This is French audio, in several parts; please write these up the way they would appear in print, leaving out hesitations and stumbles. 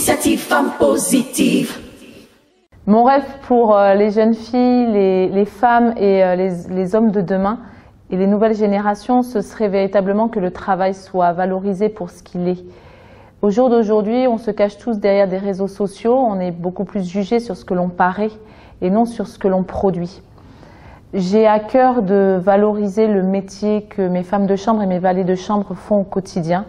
Initiative Femmes Positives. Mon rêve pour les jeunes filles, les femmes et les hommes de demain et les nouvelles générations, ce serait véritablement que le travail soit valorisé pour ce qu'il est. Au jour d'aujourd'hui, on se cache tous derrière des réseaux sociaux, on est beaucoup plus jugé sur ce que l'on paraît et non sur ce que l'on produit. J'ai à cœur de valoriser le métier que mes femmes de chambre et mes valets de chambre font au quotidien.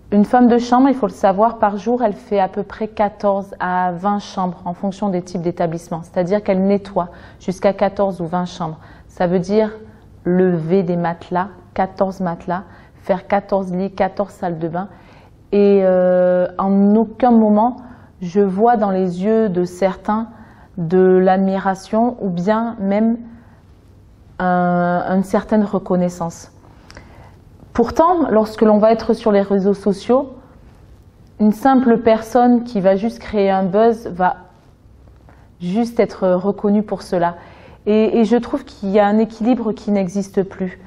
Une femme de chambre, il faut le savoir, par jour, elle fait à peu près 14 à 20 chambres en fonction des types d'établissements. C'est-à-dire qu'elle nettoie jusqu'à 14 ou 20 chambres. Ça veut dire lever des matelas, 14 matelas, faire 14 lits, 14 salles de bain. Et en aucun moment, je vois dans les yeux de certains de l'admiration ou bien même une certaine reconnaissance. Pourtant, lorsque l'on va être sur les réseaux sociaux, une simple personne qui va juste créer un buzz va juste être reconnue pour cela. Et je trouve qu'il y a un équilibre qui n'existe plus.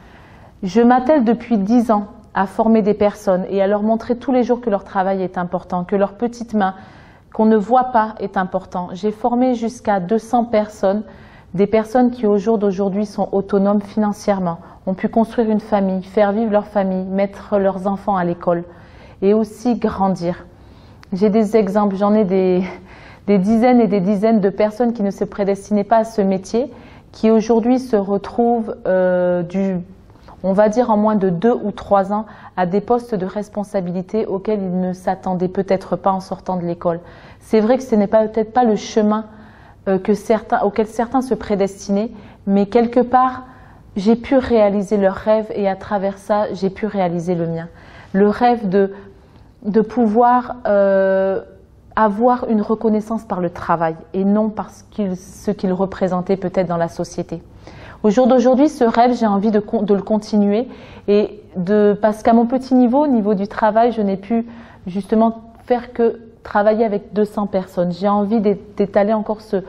Je m'attelle depuis 10 ans à former des personnes et à leur montrer tous les jours que leur travail est important, que leur petite main, qu'on ne voit pas, est important. J'ai formé jusqu'à 200 personnes, des personnes qui au jour d'aujourd'hui sont autonomes financièrement, ont pu construire une famille, faire vivre leur famille, mettre leurs enfants à l'école et aussi grandir. J'ai des exemples, j'en ai des dizaines et des dizaines de personnes qui ne se prédestinaient pas à ce métier, qui aujourd'hui se retrouvent on va dire en moins de 2 ou 3 ans, à des postes de responsabilité auxquels ils ne s'attendaient peut-être pas en sortant de l'école. C'est vrai que ce n'est peut-être pas le chemin auquel certains se prédestinaient, mais quelque part, j'ai pu réaliser leur rêve et à travers ça, j'ai pu réaliser le mien. Le rêve de pouvoir avoir une reconnaissance par le travail et non par ce qu'il représentait peut-être dans la société. Au jour d'aujourd'hui, ce rêve, j'ai envie de le continuer parce qu'à mon petit niveau, au niveau du travail, je n'ai pu justement faire que travailler avec 200 personnes. J'ai envie d'étaler encore ce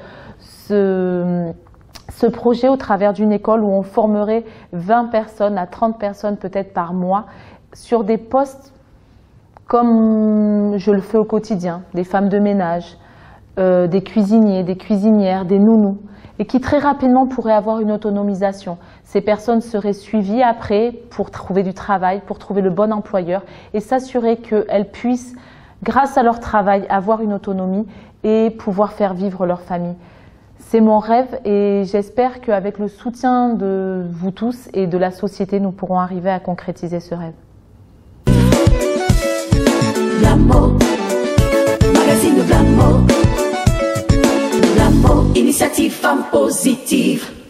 projet au travers d'une école où on formerait 20 personnes à 30 personnes peut-être par mois sur des postes comme je le fais au quotidien, des femmes de ménage, des cuisiniers, des cuisinières, des nounous, et qui très rapidement pourraient avoir une autonomisation. Ces personnes seraient suivies après pour trouver du travail, pour trouver le bon employeur et s'assurer qu'elles puissent, grâce à leur travail, avoir une autonomie et pouvoir faire vivre leur famille. C'est mon rêve et j'espère qu'avec le soutien de vous tous et de la société, nous pourrons arriver à concrétiser ce rêve. L'amour, magazine de l'amour, Initiative Femmes Positives.